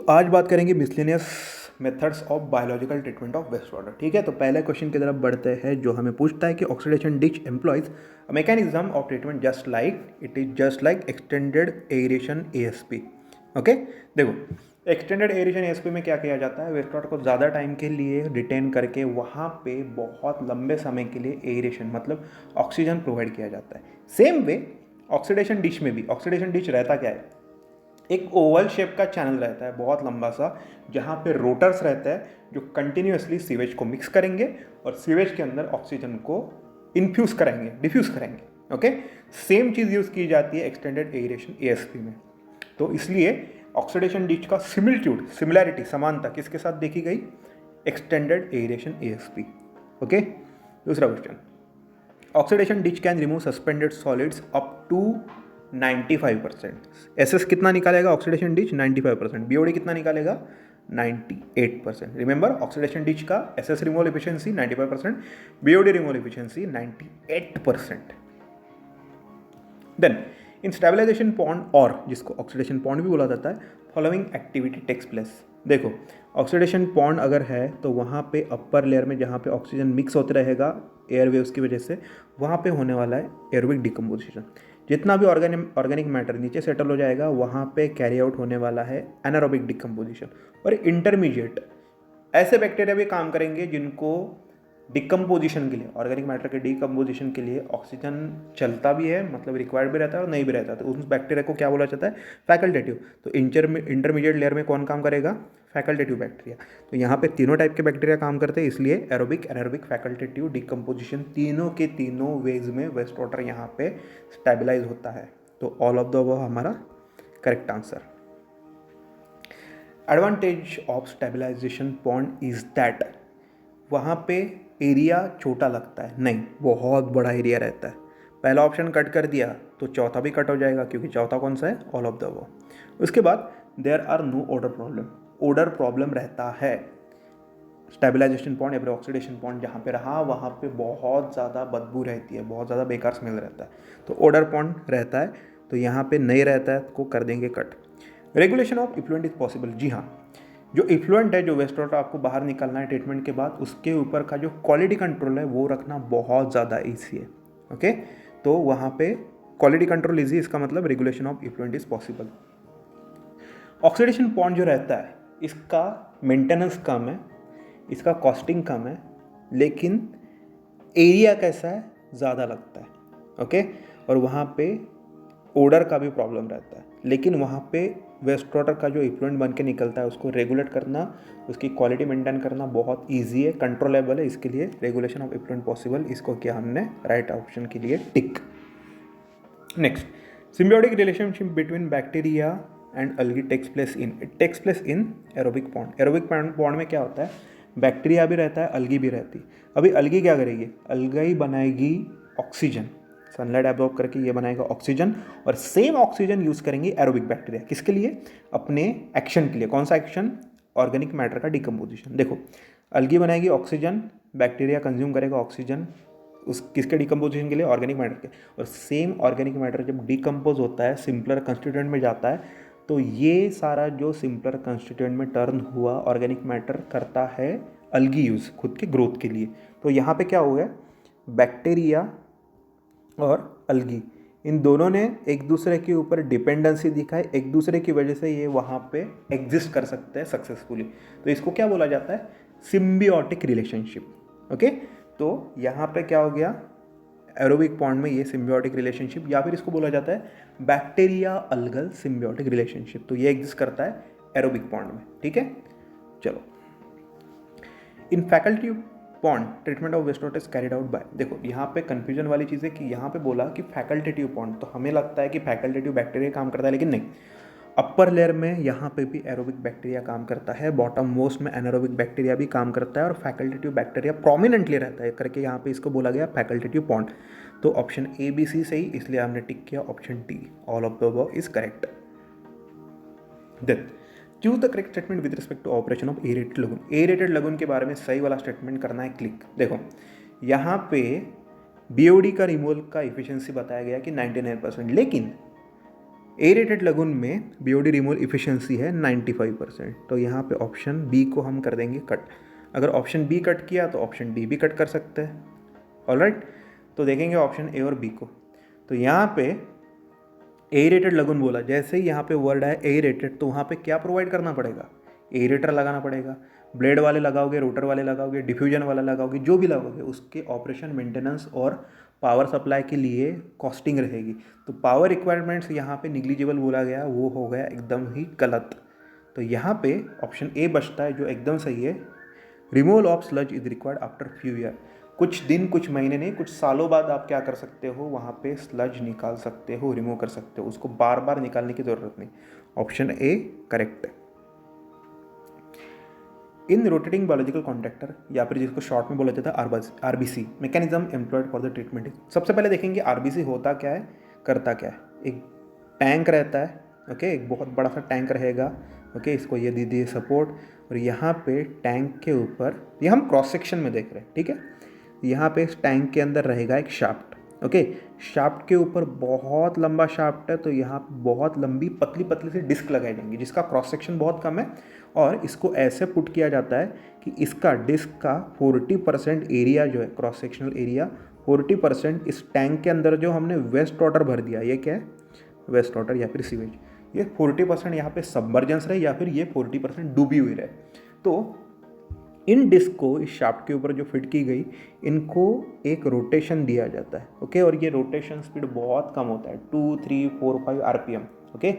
तो आज बात करेंगे miscellaneous methods of biological treatment of waste water. ठीक है, तो पहले क्वेश्चन की तरफ बढ़ते हैं जो हमें पूछता है कि oxidation ditch employees a mechanism of treatment just like it is just like extended aeration ASP. Okay, देखो एक्सटेंडेड एयरेशन एएसपी में क्या किया जाता है, वेस्ट वाटर को ज़्यादा टाइम के लिए रिटेन करके वहाँ पे बहुत लंबे समय के लिए एयरेशन मतलब ऑक्सीजन प्रोवाइड किया जाता है। सेम वे ऑक्सीडेशन डिश में भी ऑक्सीडेशन डिश रहता क्या है, एक ओवल शेप का चैनल रहता है बहुत लंबा सा, जहाँ पे रोटर्स रहते हैं जो कंटिन्यूसली सीवेज को मिक्स करेंगे और सीवेज के अंदर ऑक्सीजन को इन्फ्यूज कराएंगे, डिफ्यूज करेंगे। ओके, सेम चीज़ यूज़ की जाती है एक्सटेंडेड एयरेशन एएसपी में। तो इसलिए ऑक्सीडेशन डिच का सिमिलिट्यूड, सिमिलैरिटी, समानता किसके साथ देखी गई, एक्सटेंडेड एयरेशन एएसपी। ओके, दूसरा question, oxidation ditch can remove suspended solids up to 95%। SS कितना निकालेगा ऑक्सीडेशन डिच, 95%। बीओडी कितना निकालेगा, 98%। रिमेंबर ऑक्सीडेशन डिच का SS removal efficiency 95%, BOD removal efficiency 98%। Then in stabilisation pond, और जिसको ऑक्सीडेशन पॉन्ड भी बोला जाता है, फॉलोइंग एक्टिविटी टेक्स प्लेस। देखो ऑक्सीडेशन पॉन्ड अगर है तो वहाँ पे अपर लेयर में जहाँ पे ऑक्सीजन मिक्स होते रहेगा एयर वेव्स की वजह से, वहाँ पे होने वाला है एरोबिक डिकम्पोजिशन। जितना भी ऑर्गेनिक मैटर नीचे सेटल हो जाएगा वहाँ पे कैरी आउट होने वाला है एनारोबिक डिकम्पोजिशन। और इंटरमीडिएट ऐसे बैक्टीरिया भी काम करेंगे जिनको डिकम्पोजिशन के लिए, ऑर्गेनिक मैटर के डिकम्पोजिशन के लिए ऑक्सीजन चलता भी है, मतलब रिक्वायर्ड भी रहता है और नहीं भी रहता, तो उस बैक्टीरिया को क्या बोला जाता है, फैकल्टेटिव। तो इंटरमीडिएट लेयर में कौन काम करेगा, फैकल्टेटिव बैक्टीरिया। तो यहाँ पे तीनों टाइप के बैक्टीरिया काम करते हैं, इसलिए एरोबिक, एनारोबिक, फैकल्टेटिव, डिकम्पोजिशन तीनों के तीनों वेज में वेस्ट वाटर यहाँ पे स्टेबलाइज होता है। तो ऑल ऑफ द अबव हमारा correct answer. Advantage of stabilization pond is that वहाँ पे एरिया छोटा लगता है, नहीं बहुत बड़ा एरिया रहता है। पहला ऑप्शन कट कर दिया तो चौथा भी कट हो जाएगा, क्योंकि चौथा कौन सा है, ऑल ऑफ द अबव। उसके बाद there are no odour problem, odour problem रहता है स्टेबलाइजेशन पॉन्ड या ऑक्सीडेशन पॉन्ड जहाँ पे रहा वहाँ पे बहुत ज़्यादा बदबू रहती है, बहुत ज़्यादा बेकार स्मेल रहता है, तो ओडर पॉन्ड रहता है। तो यहाँ पे नहीं रहता है को कर देंगे cut. Regulation of effluent is possible, जी हाँ, जो इफ्लुएंट है, जो वेस्ट वाटर आपको बाहर निकालना है ट्रीटमेंट के बाद, उसके ऊपर का जो क्वालिटी कंट्रोल है वो रखना बहुत ज़्यादा ईजी है। ओके, तो वहाँ पे क्वालिटी कंट्रोल ईजी, इसका मतलब regulation of effluent is possible. Oxidation pond जो रहता है इसका मेंटेनेंस कम है, इसका कॉस्टिंग कम है, लेकिन एरिया कैसा है, ज़्यादा लगता है। ओके, और वहाँ पे ओडर का भी प्रॉब्लम रहता है, लेकिन वहाँ पे वेस्ट वाटर का जो इफ्लुएंट बन के निकलता है उसको रेगुलेट करना, उसकी क्वालिटी मेंटेन करना बहुत इजी है, कंट्रोलेबल है, इसके लिए रेगुलेशन ऑफ इफ्लुएंट पॉसिबल, इसको किया हमने राइट ऑप्शन के लिए tick. Next, symbiotic relationship between bacteria and algae takes place in aerobic pond. Aerobic pond में क्या होता है, बैक्टीरिया भी रहता है, अल्गी भी रहती है। अभी अल्गी क्या करेगी, अल्गी बनाएगी ऑक्सीजन, सनलाइट एब्जॉर्ब करके ये बनाएगा ऑक्सीजन, और सेम ऑक्सीजन यूज़ करेंगे एरोबिक बैक्टीरिया, किसके लिए, अपने एक्शन के लिए। कौन सा एक्शन, ऑर्गेनिक मैटर का डिकम्पोजिशन। देखो अल्गी बनाएगी ऑक्सीजन, बैक्टीरिया कंज्यूम करेगा ऑक्सीजन, उस किसके डिकम्पोजिशन के लिए, ऑर्गेनिक मैटर के। और सेम ऑर्गेनिक मैटर जब डिकम्पोज होता है, सिंपलर कंस्टिट्यूएंट में जाता है, तो ये सारा जो सिंपलर कंस्टिट्यूएंट में टर्न हुआ ऑर्गेनिक मैटर करता है अल्गी यूज़ खुद के ग्रोथ के लिए। तो यहाँ पे क्या हो गया, बैक्टीरिया और अल्गी इन दोनों ने एक दूसरे के ऊपर डिपेंडेंसी दिखाई, एक दूसरे की वजह से ये वहाँ पे एग्जिस्ट कर सकते हैं सक्सेसफुली। तो इसको क्या बोला जाता है, सिम्बियोटिक रिलेशनशिप। ओके, तो यहाँ पे क्या हो गया, एरोबिक पॉन्ड में ये सिम्बियोटिक रिलेशनशिप, या फिर इसको बोला जाता है बैक्टीरिया अल्गल सिम्बियोटिक रिलेशनशिप। तो ये एग्जिस्ट करता है एरोबिक पॉन्ड में। ठीक है, चलो, in faculty pond treatment of waste water is carried out by. देखो यहाँ पे कंफ्यूजन वाली चीज़ है कि यहाँ पे बोला कि फैकल्टेटिव पॉन्ड, तो हमें लगता है कि फैकल्टेटिव बैक्टीरिया काम करता है, लेकिन नहीं, अपर लेयर में यहाँ पे भी एरोबिक बैक्टीरिया काम करता है, बॉटम मोस्ट में एनारोबिक बैक्टीरिया भी काम करता है, और फैकल्टेटिव बैक्टीरिया प्रोमिनेंटली रहता है करके यहाँ पे इसको बोला गया फैकल्टेटिव पॉन्ड। तो ऑप्शन ए बी सी सही, इसलिए हमने टिक किया option D, all of the above is correct. Then choose the correct statement with respect to operation of aerated lagoon. Aerated lagoon के बारे में सही वाला स्टेटमेंट करना है, क्लिक। देखो यहाँ पे बीओडी का रिमूवल का इफिशियंसी बताया गया कि 99%, लेकिन एरेटेड लगून में बीओडी रिमूवल इफिशिएंसी है 95%। तो यहाँ पे ऑप्शन बी को हम कर देंगे कट। अगर ऑप्शन बी कट किया तो ऑप्शन डी भी कट कर सकते हैं। ऑलराइट, तो देखेंगे ऑप्शन ए और बी को। तो यहाँ पे एरेटेड लगून बोला, जैसे ही यहाँ पे वर्ड है एरेटेड तो वहाँ पे क्या प्रोवाइड करना पड़ेगा, एरेटर लगाना पड़ेगा। ब्लेड वाले लगाओगे, रोटर वाले लगाओगे, डिफ्यूजन वाला लगाओगे, जो भी लगाओगे उसके ऑपरेशन, मेंटेनेंस और पावर सप्लाई के लिए कॉस्टिंग रहेगी। तो पावर रिक्वायरमेंट्स यहाँ पे निग्लिजिबल बोला गया, वो हो गया एकदम ही गलत। तो यहाँ पे ऑप्शन ए बचता है जो एकदम सही है। Removal of sludge is required after few year. कुछ दिन, कुछ महीने नहीं, कुछ सालों बाद आप क्या कर सकते हो, वहाँ पे स्लज निकाल सकते हो, रिमूव कर सकते हो, उसको बार बार निकालने की ज़रूरत नहीं। ऑप्शन ए करेक्ट है। इन रोटेटिंग बायोलॉजिकल कॉन्ट्रैक्टर, या फिर जिसको शॉर्ट में बोला जाता है RBC, mechanism employed for the treatment. सबसे पहले देखेंगे आरबीसी होता क्या है, करता क्या है। एक टैंक रहता है, ओके, एक बहुत बड़ा सा टैंक रहेगा, ओके, इसको ये दे दिए सपोर्ट, और यहाँ पे टैंक के ऊपर, ये हम क्रॉस सेक्शन में देख रहे हैं, ठीक है। यहाँ पे इस टैंक के अंदर रहेगा एक शाफ्ट, ओके, शाफ्ट के ऊपर बहुत लंबा शाफ्ट है, तो यहाँ पे बहुत लंबी पतली पतली सी डिस्क लगाई जाएंगी जिसका क्रॉस सेक्शन बहुत कम है, और इसको ऐसे पुट किया जाता है कि इसका डिस्क का 40% एरिया जो है, क्रॉस सेक्शनल एरिया 40% इस टैंक के अंदर जो हमने वेस्ट वाटर भर दिया, ये क्या है, वेस्ट वाटर या फिर सीवेज, ये 40% यहाँ पे सबमर्जेंस रहे या फिर ये 40% डूबी हुई रहे। तो इन डिस्क को इस शाफ्ट के ऊपर जो फिट की गई, इनको एक रोटेशन दिया जाता है, ओके, और ये रोटेशन स्पीड बहुत कम होता है, 2, 3, 4, 5 आरपीएम, ओके।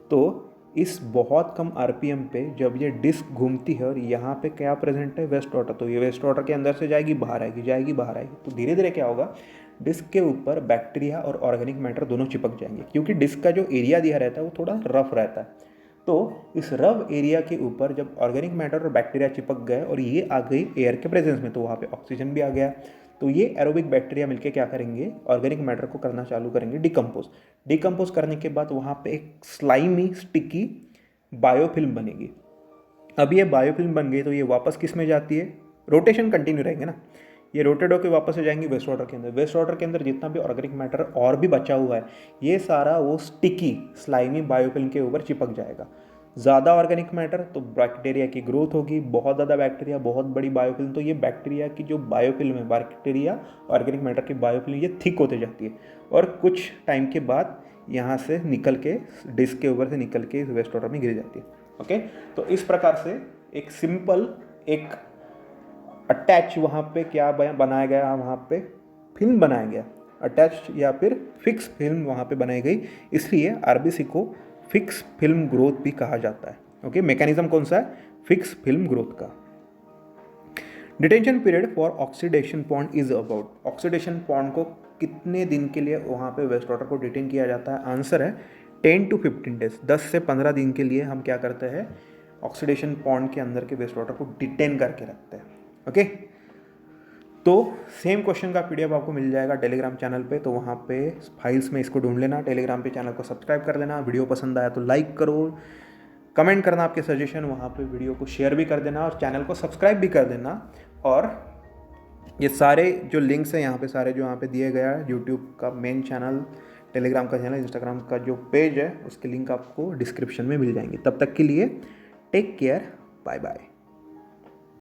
तो इस बहुत कम आरपीएम पे जब ये डिस्क घूमती है और यहाँ पे क्या प्रेजेंट है, वेस्ट वाटर, तो ये वेस्ट वाटर के अंदर से जाएगी, बाहर आएगी, जाएगी, बाहर आएगी, तो धीरे धीरे क्या होगा, डिस्क के ऊपर बैक्टीरिया और ऑर्गेनिक मैटर दोनों चिपक जाएंगे, क्योंकि डिस्क का जो एरिया दिया रहता है वो थोड़ा रफ रहता है। तो इस रफ एरिया के ऊपर जब ऑर्गेनिक मैटर और बैक्टीरिया चिपक गए और ये आ गई एयर के प्रेजेंस में, तो वहाँ पे ऑक्सीजन भी आ गया। तो ये एरोबिक बैक्टीरिया मिलके क्या करेंगे, ऑर्गेनिक मैटर को करना चालू करेंगे डिकम्पोज करने के बाद वहाँ पे एक स्लाइमी स्टिकी बायोफिल्म बनेगी। अब ये बायोफिल्म बन गई तो ये वापस किस में जाती है, रोटेशन कंटिन्यू रहेंगे ना, ये रोटेट होकर वापस से जाएंगे वेस्ट वाटर के अंदर। वेस्ट वाटर के अंदर जितना भी ऑर्गेनिक मैटर और भी बचा हुआ है, ये सारा वो स्टिकी स्लाइमी बायोफिल्म के ऊपर चिपक जाएगा। ज़्यादा ऑर्गेनिक मैटर तो बैक्टीरिया की ग्रोथ होगी, बहुत ज़्यादा बैक्टीरिया, बहुत बड़ी बायोफिल्म, तो ये बैक्टीरिया की जो बायोफिल्म है, बैक्टीरिया ऑर्गेनिक मैटर की बायोफिल्म, ये थिक होते जाती है और कुछ टाइम के बाद यहाँ से निकल के डिस्क के ऊपर से निकल के वेस्ट वाटर में गिर जाती है, ओके। तो इस प्रकार से एक सिंपल एक अटैच वहाँ पे क्या बनाया गया, वहाँ पे फिल्म बनाया गया, अटैच या फिर फिक्स फिल्म वहाँ पे बनाई गई, इसलिए आरबीसी को फिक्स फिल्म ग्रोथ भी कहा जाता है, ओके। मैकेनिज्म कौन सा है, फिक्स फिल्म ग्रोथ का। Detention period for oxidation pond is about, oxidation pond को कितने दिन के लिए वहाँ पे वेस्ट वाटर को डिटेन किया जाता है, आंसर है 10 to 15 डेज, 10 से 15 दिन के लिए हम क्या करते हैं, ऑक्सीडेशन पॉन्ड के अंदर के वेस्ट वाटर को डिटेन करके रखते हैं, ओके। तो सेम क्वेश्चन का पीडीएफ आपको मिल जाएगा टेलीग्राम चैनल पे, तो वहाँ पे फाइल्स में इसको ढूंढ लेना, टेलीग्राम पे चैनल को सब्सक्राइब कर लेना, वीडियो पसंद आया तो लाइक करो, कमेंट करना आपके सजेशन, वहाँ पे वीडियो को शेयर भी कर देना और चैनल को सब्सक्राइब भी कर देना। और ये सारे जो लिंक्स हैं यहाँ पे, सारे जो यहाँ पे दिए गया है, यूट्यूब का मेन चैनल, टेलीग्राम का चैनल, इंस्टाग्राम का जो पेज है, उसके लिंक आपको डिस्क्रिप्शन में मिल जाएंगे। तब तक के लिए टेक केयर, बाय बाय।